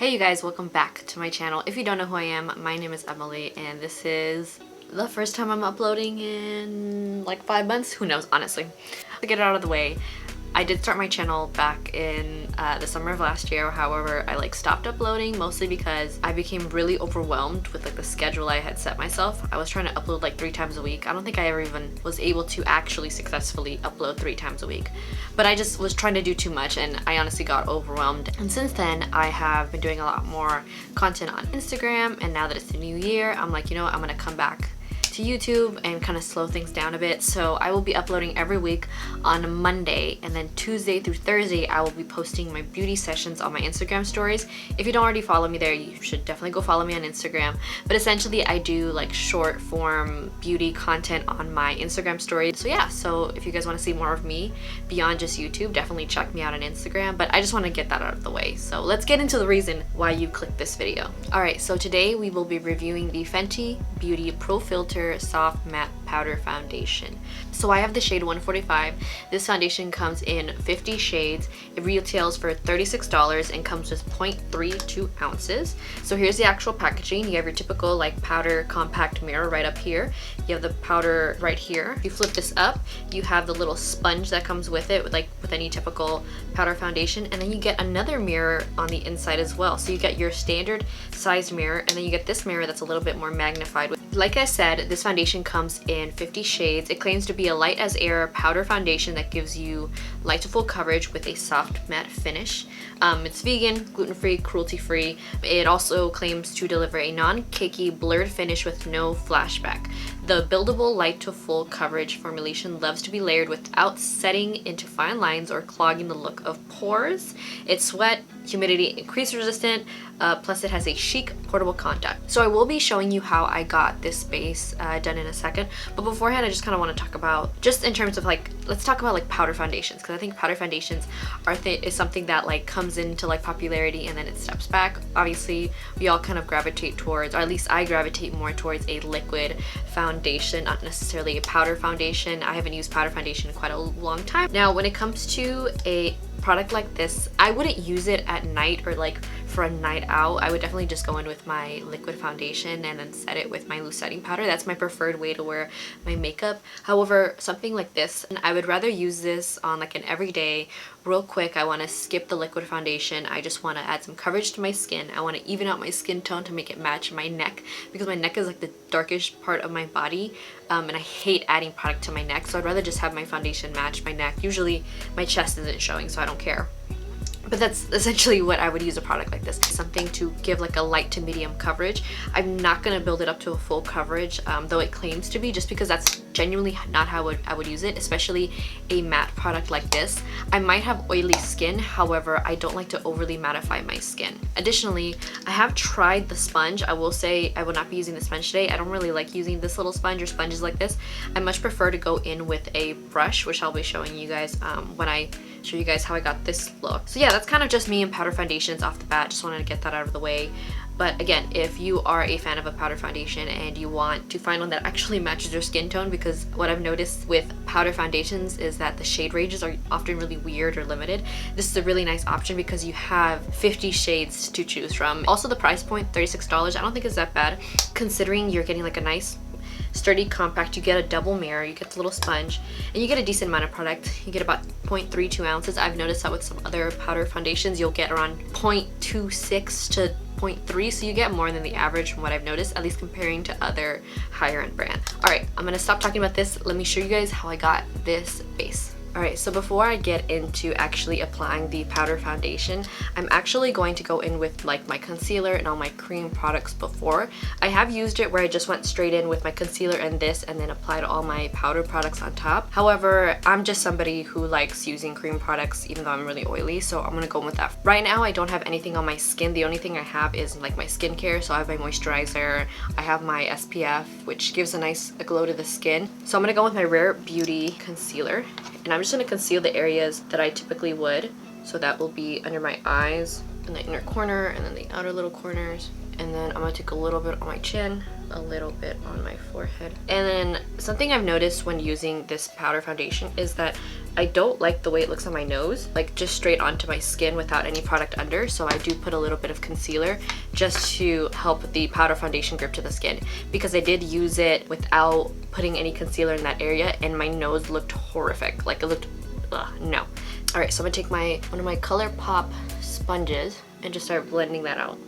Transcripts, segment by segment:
Hey you guys, welcome back to my channel. If you don't know who I am, my name is Emily and this is the first time I'm uploading in like 5 months. Who knows, honestly. To get it out of the way, I did start my channel back in the summer of last year. However, I stopped uploading mostly because I became really overwhelmed with the schedule I had set myself. I was trying to upload 3 times a week. I don't think I ever even was able to actually successfully upload 3 times a week. But I just was trying to do too much and I honestly got overwhelmed. And since then, I have been doing a lot more content on Instagram, and now that it's the new year, I'm like, you know what, I'm gonna come back to YouTube and kind of slow things down a bit. So I will be uploading every week on Monday, and then Tuesday through Thursday I will be posting my beauty sessions on my Instagram stories. If you don't already follow me there, you should definitely go follow me on Instagram. But essentially I do short form beauty content on my Instagram stories. So yeah, so if you guys want to see more of me beyond just YouTube, definitely check me out on Instagram. But I just want to get that out of the way. So let's get into the reason why you clicked this video. Alright, so today we will be reviewing the Fenty Beauty Pro Filt'r Soft Matte Powder Foundation. So I have the shade 145. This foundation comes in 50 shades. It retails for $36 and comes with 0.32 ounces. So here's the actual packaging. You have your typical powder compact mirror right up here. You have the powder right here. If you flip this up, you have the little sponge that comes with it, with any typical powder foundation, and then you get another mirror on the inside as well. So you get your standard size mirror, and then you get this mirror that's a little bit more magnified. Like I said, this foundation comes in 50 shades. It claims to be a light as air powder foundation that gives you light to full coverage with a soft matte finish. It's vegan, gluten-free, cruelty-free. It also claims to deliver a non-cakey blurred finish with no flashback. The buildable light to full coverage formulation loves to be layered without setting into fine lines or clogging the look of pores. It's wet, humidity, and crease resistant, plus it has a chic portable contact. So I will be showing you how I got this base done in a second, but beforehand I just kind of want to talk about, just in terms of let's talk about powder foundations, because I think powder foundations is something that comes into popularity and then it steps back. Obviously we all kind of gravitate towards, or at least I gravitate more towards, a liquid foundation, not necessarily a powder foundation. I haven't used powder foundation in quite a long time. Now when it comes to a product like this, I wouldn't use it at night or for a night out. I would definitely just go in with my liquid foundation and then set it with my loose setting powder. That's my preferred way to wear my makeup. However, something like this, and I would rather use this on an everyday, real quick. I want to skip the liquid foundation. I just want to add some coverage to my skin. I want to even out my skin tone to make it match my neck, because my neck is the darkest part of my body, and I hate adding product to my neck, so I'd rather just have my foundation match my neck. Usually my chest isn't showing, so I don't care. But that's essentially what I would use a product like this. Something to give a light to medium coverage. I'm not going to build it up to a full coverage, though it claims to be, just because that's genuinely not how I would use it, especially a matte product like this. I might have oily skin, however, I don't like to overly mattify my skin. Additionally, I have tried the sponge. I will say I will not be using the sponge today. I don't really like using this little sponge or sponges like this. I much prefer to go in with a brush, which I'll be showing you guys when I show you guys how I got this look. So yeah, that's kind of just me and powder foundations off the bat. Just wanted to get that out of the way. But again, if you are a fan of a powder foundation and you want to find one that actually matches your skin tone, because what I've noticed with powder foundations is that the shade ranges are often really weird or limited, this is a really nice option because you have 50 shades to choose from. Also the price point, $36, I don't think is that bad, considering you're getting a nice sturdy compact. You get a double mirror, you get the little sponge, and you get a decent amount of product. You get about 0.32 ounces. I've noticed that with some other powder foundations you'll get around 0.26 to 0.3, so you get more than the average from what I've noticed, at least comparing to other higher end brands. Alright, I'm gonna stop talking about this. Let me show you guys how I got this base. Alright, so before I get into actually applying the powder foundation, I'm actually going to go in with my concealer and all my cream products before. I have used it where I just went straight in with my concealer and this and then applied all my powder products on top. However, I'm just somebody who likes using cream products even though I'm really oily, so I'm gonna go in with that. Right now I don't have anything on my skin. The only thing I have is my skincare, so I have my moisturizer, I have my SPF, which gives a nice glow to the skin. So I'm gonna go with my Rare Beauty concealer, and I'm just going to conceal the areas that I typically would. So that will be under my eyes, in the inner corner and then the outer little corners. And then I'm gonna take a little bit on my chin, a little bit on my forehead. And then something I've noticed when using this powder foundation is that I don't like the way it looks on my nose, like just straight onto my skin without any product under. So I do put a little bit of concealer just to help the powder foundation grip to the skin, because I did use it without putting any concealer in that area and my nose looked horrific. Like it looked, no. All right, so I'm gonna take one of my ColourPop sponges and just start blending that out.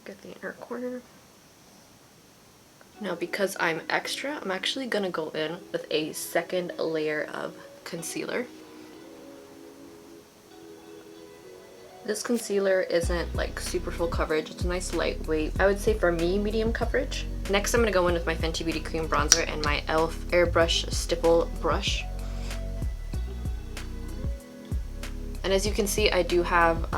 Get the inner corner. Now because I'm extra, I'm actually gonna go in with a second layer of concealer. This concealer isn't like super full coverage, it's a nice lightweight, I would say for me, medium coverage. Next I'm gonna go in with my Fenty Beauty Cream Bronzer and my e.l.f. Airbrush Stipple Brush. And as you can see, I do have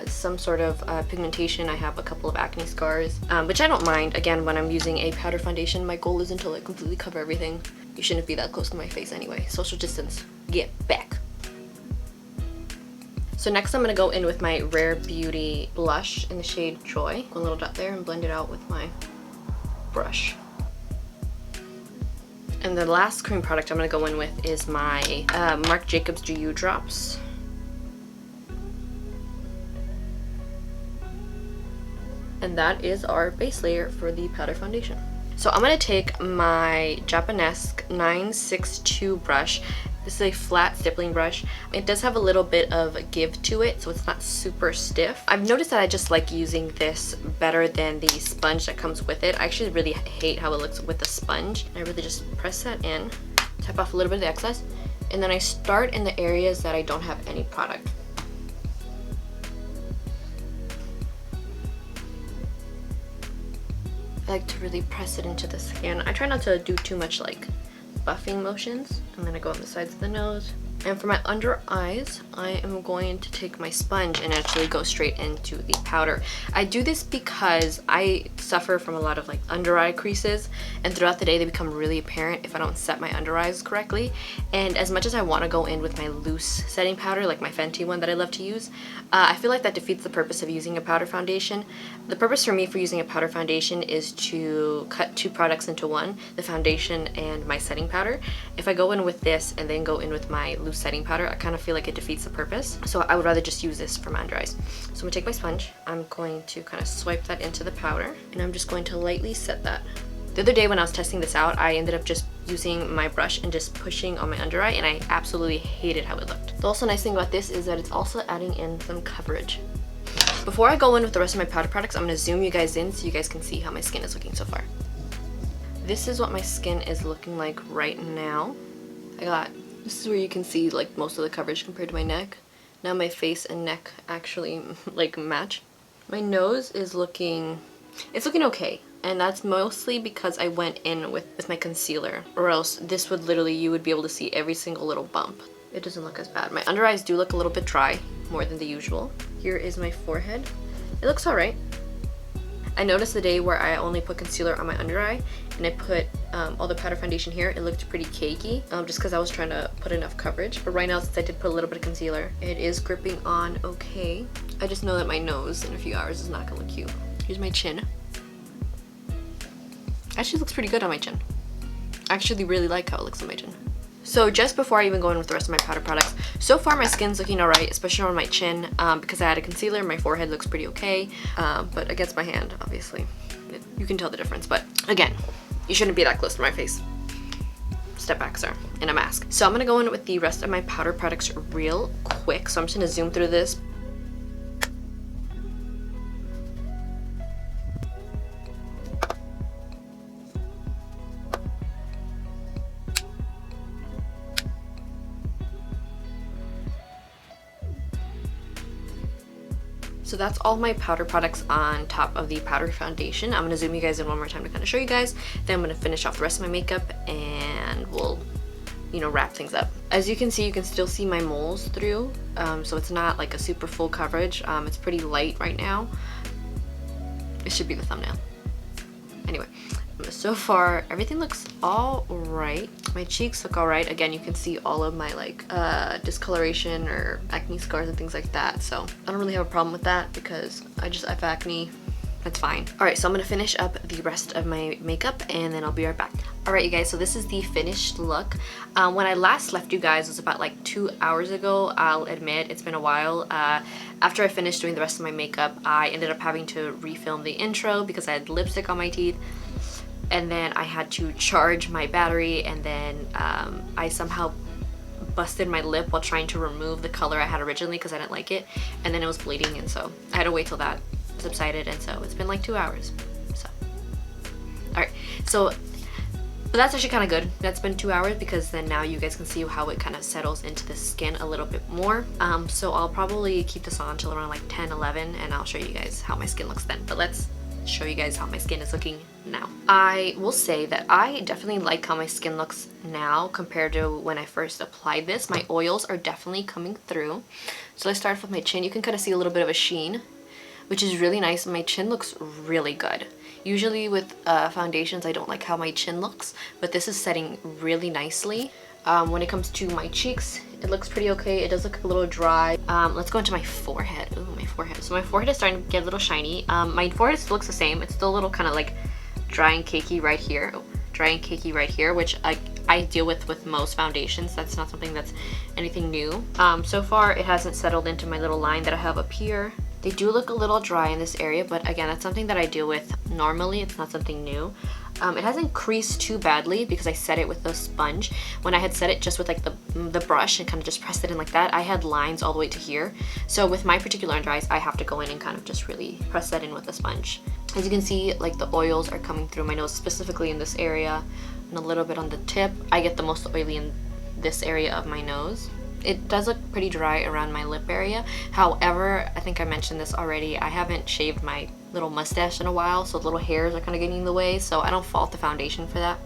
some sort of pigmentation. I have a couple of acne scars, which I don't mind. Again, when I'm using a powder foundation, my goal isn't to like completely cover everything. You shouldn't be that close to my face anyway. Social distance, get back. So next I'm gonna go in with my Rare Beauty blush in the shade Joy. Go a little dot there and blend it out with my brush. And the last cream product I'm gonna go in with is my Marc Jacobs GU drops. And that is our base layer for the powder foundation. So I'm gonna take my Japanesque 962 brush. This is a flat stippling brush. It does have a little bit of give to it, so it's not super stiff. I've noticed that I just like using this better than the sponge that comes with it. I actually really hate how it looks with the sponge. I really just press that in, tap off a little bit of the excess, and then I start in the areas that I don't have any product. I like to really press it into the skin. I try not to do too much like buffing motions. I'm gonna go on the sides of the nose. And for my under eyes, I am going to take my sponge and actually go straight into the powder. I do this because I suffer from a lot of like under eye creases, and throughout the day they become really apparent if I don't set my under eyes correctly. And as much as I want to go in with my loose setting powder, like my Fenty one that I love to use, I feel like that defeats the purpose of using a powder foundation. The purpose for me for using a powder foundation is to cut two products into one, the foundation and my setting powder. If I go in with this and then go in with my loose setting powder, I kind of feel like it defeats the purpose. So I would rather just use this for my under eyes. So I'm gonna take my sponge, I'm going to kind of swipe that into the powder, and I'm just going to lightly set that. The other day when I was testing this out, I ended up just using my brush and just pushing on my under eye, and I absolutely hated how it looked. The also nice thing about this is that it's also adding in some coverage. Before I go in with the rest of my powder products, I'm gonna zoom you guys in so you guys can see how my skin is looking so far. This is what my skin is looking like right now. This is where you can see like most of the coverage compared to my neck. Now my face and neck actually like match. My nose is looking okay, and that's mostly because I went in with my concealer, or else this would literally, you would be able to see every single little bump. It doesn't look as bad. My under eyes do look a little bit dry, more than the usual. Here is my forehead. It looks alright. I noticed the day where I only put concealer on my under eye and I put all the powder foundation here, it looked pretty cakey, just because I was trying to put enough coverage. But right now, since I did put a little bit of concealer, it is gripping on okay. I just know that my nose in a few hours is not gonna look cute. Here's my chin. Actually looks pretty good on my chin. I actually really like how it looks on my chin. So just before I even go in with the rest of my powder products, so far my skin's looking alright, especially on my chin, because I had a concealer. My forehead looks pretty okay, but against my hand, obviously, you can tell the difference. But again, you shouldn't be that close to my face. Step back, sir, in a mask. So I'm gonna go in with the rest of my powder products real quick. So I'm just gonna zoom through this. So that's all my powder products on top of the powder foundation. I'm gonna zoom you guys in one more time to kind of show you guys. Then I'm gonna finish off the rest of my makeup and we'll, you know, wrap things up. As you can see, you can still see my moles through. So it's not like a super full coverage. It's pretty light right now. It should be the thumbnail. Anyway, so far everything looks all right. My cheeks look alright. Again, you can see all of my like discoloration or acne scars and things like that. So I don't really have a problem with that because I have acne. That's fine. Alright, so I'm gonna finish up the rest of my makeup and then I'll be right back. Alright you guys, so this is the finished look. When I last left you guys was about like 2 hours ago. I'll admit it's been a while. After I finished doing the rest of my makeup, I ended up having to refilm the intro because I had lipstick on my teeth. And then I had to charge my battery, and then I somehow busted my lip while trying to remove the color I had originally because I didn't like it, and then it was bleeding, and so I had to wait till that subsided, and so it's been like 2 hours. So alright, so but that's actually kind of good. That's been 2 hours because then now you guys can see how it kind of settles into the skin a little bit more. So I'll probably keep this on till around like 10, 11, and I'll show you guys how my skin looks then. But let's show you guys how my skin is looking now. I will say that I definitely like how my skin looks now compared to when I first applied this. My oils are definitely coming through. So let's start off with my chin. You can kind of see a little bit of a sheen, which is really nice. My chin looks really good. Usually with foundations, I don't like how my chin looks, but this is setting really nicely. When it comes to my cheeks, it looks pretty okay. It does look a little dry. Let's go into my forehead. Ooh, my forehead. So my forehead is starting to get a little shiny. My forehead still looks the same. It's still a little kind of like dry and cakey right here. Oh, dry and cakey right here, which I deal with most foundations. That's not something that's anything new. So far, it hasn't settled into my little line that I have up here. They do look a little dry in this area, but again, that's something that I deal with normally. It's not something new. It hasn't creased too badly because I set it with the sponge. When I had set it just with like the brush and kind of just pressed it in like that, I had lines all the way to here. So with my particular under eyes, I have to go in and kind of just really press that in with the sponge. As you can see, like the oils are coming through my nose, specifically in this area and a little bit on the tip. I get the most oily in this area of my nose. It does look pretty dry around my lip area. However, I think I mentioned this already, I haven't shaved my little mustache in a while, so the little hairs are kind of getting in the way, so I don't fault the foundation for that.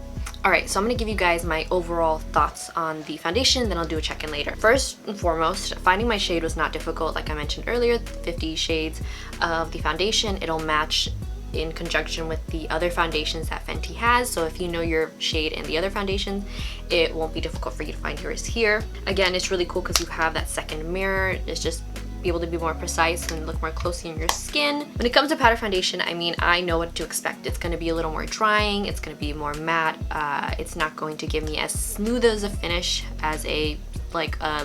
Alright, so I'm going to give you guys my overall thoughts on the foundation, then I'll do a check-in later. First and foremost, finding my shade was not difficult. Like I mentioned earlier, 50 shades of the foundation. It'll match in conjunction with the other foundations that Fenty has, so if you know your shade in the other foundations, it won't be difficult for you to find yours here. Again, it's really cool because you have that second mirror. It's just be able to be more precise and look more closely in your skin. When it comes to powder foundation, I mean, I know what to expect. It's going to be a little more drying, it's going to be more matte, it's not going to give me as smooth as a finish as a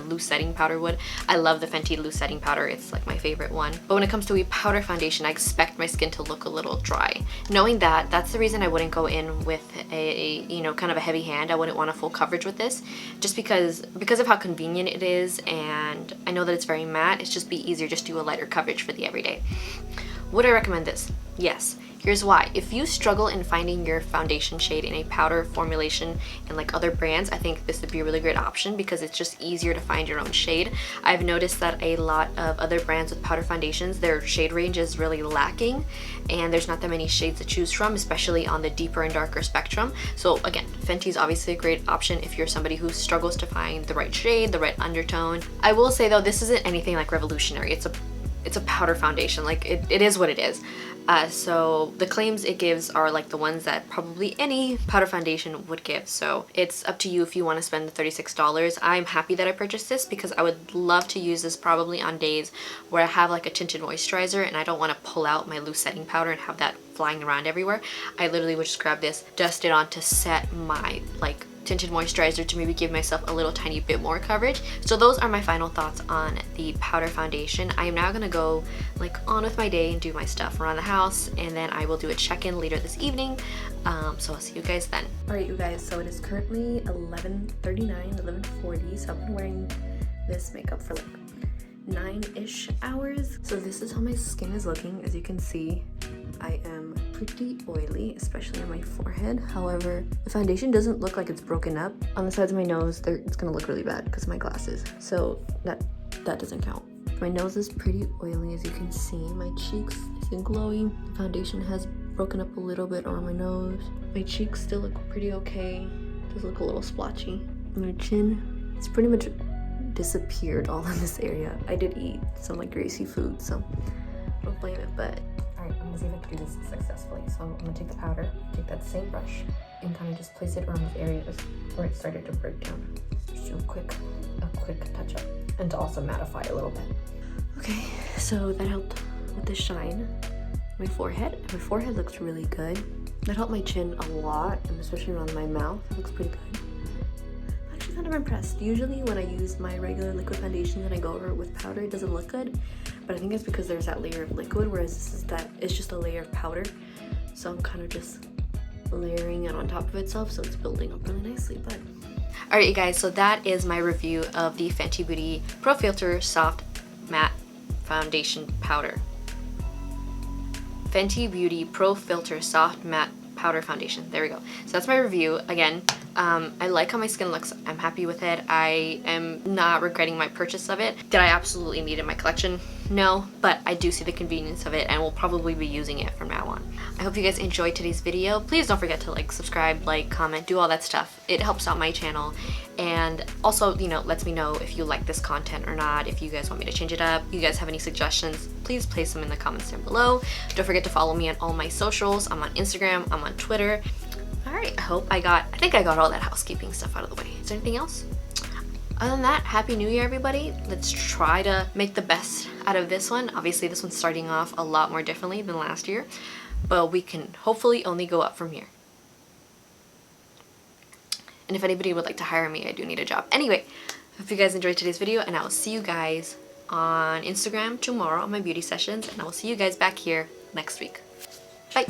loose setting powder would. I love the Fenty loose setting powder. It's like my favorite one. But when it comes to a powder foundation, I expect my skin to look a little dry. Knowing that, that's the reason I wouldn't go in with a kind of a heavy hand. I wouldn't want a full coverage with this, just because of how convenient it is, and I know that it's very matte. It's just be easier just do a lighter coverage for the everyday. Would I recommend this? Yes. Here's why. If you struggle in finding your foundation shade in a powder formulation and like other brands, I think this would be a really great option because it's just easier to find your own shade. I've noticed that a lot of other brands with powder foundations, their shade range is really lacking and there's not that many shades to choose from, especially on the deeper and darker spectrum. So again, Fenty is obviously a great option if you're somebody who struggles to find the right shade, the right undertone. I will say though, this isn't anything like revolutionary. It's a powder foundation. Like it is what it is. So the claims it gives are like the ones that probably any powder foundation would give. So it's up to you if you want to spend the $36. I'm happy that I purchased this because I would love to use this probably on days where I have like a tinted moisturizer and I don't want to pull out my loose setting powder and have that flying around everywhere. I literally would just grab this, dust it on to set my like tinted moisturizer to maybe give myself a little tiny bit more coverage. So those are my final thoughts on the powder foundation. I am now gonna go like on with my day and do my stuff around the house, and then I will do a check-in later this evening. So I'll see you guys then. Alright you guys, so it is currently 11:39, 11:40, so I've been wearing this makeup for like 9-ish hours. So this is how my skin is looking. As you can see, I am pretty oily, especially on my forehead. However, the foundation doesn't look like it's broken up. On the sides of my nose, it's gonna look really bad because of my glasses. So that doesn't count. My nose is pretty oily, as you can see. My cheeks isn't glowing. The foundation has broken up a little bit around my nose. My cheeks still look pretty okay. It does look a little splotchy. My chin, it's pretty much disappeared all in this area. I did eat some like greasy food, so don't blame it, but alright, I'm to see if I can do this successfully. So I'm gonna take the powder, take that same brush, and kind of just place it around the areas where it started to break down. Just do a quick touch up, and to also mattify a little bit. Okay, so that helped with the shine. My forehead looks really good. That helped my chin a lot, and especially around my mouth. It looks pretty good. I'm actually kind of impressed. Usually when I use my regular liquid foundation and I go over it with powder, it doesn't look good. But I think it's because there's that layer of liquid, whereas it's just a layer of powder. So I'm kind of just layering it on top of itself, so it's building up really nicely. But alright, you guys, so that is my review of the Fenty Beauty Pro Filt'r Soft Matte Foundation Powder. Fenty Beauty Pro Filt'r Soft Matte Powder Foundation. There we go. So that's my review. Again, I like how my skin looks. I'm happy with it. I am not regretting my purchase of it. Did I absolutely need it in my collection? No, but I do see the convenience of it and will probably be using it from now on. I hope you guys enjoyed today's video. Please don't forget to like, subscribe, like, comment, do all that stuff. It helps out my channel, and also, you know, lets me know if you like this content or not, if you guys want me to change it up, you guys have any suggestions, please place them in the comments down below. Don't forget to follow me on all my socials. I'm on Instagram, I'm on Twitter. Alright, I think I got all that housekeeping stuff out of the way. Is there anything else? Other than that, Happy New Year, everybody. Let's try to make the best out of this one. Obviously, this one's starting off a lot more differently than last year, but we can hopefully only go up from here. And if anybody would like to hire me, I do need a job. Anyway, hope you guys enjoyed today's video, and I will see you guys on Instagram tomorrow on my beauty sessions, and I will see you guys back here next week. Bye!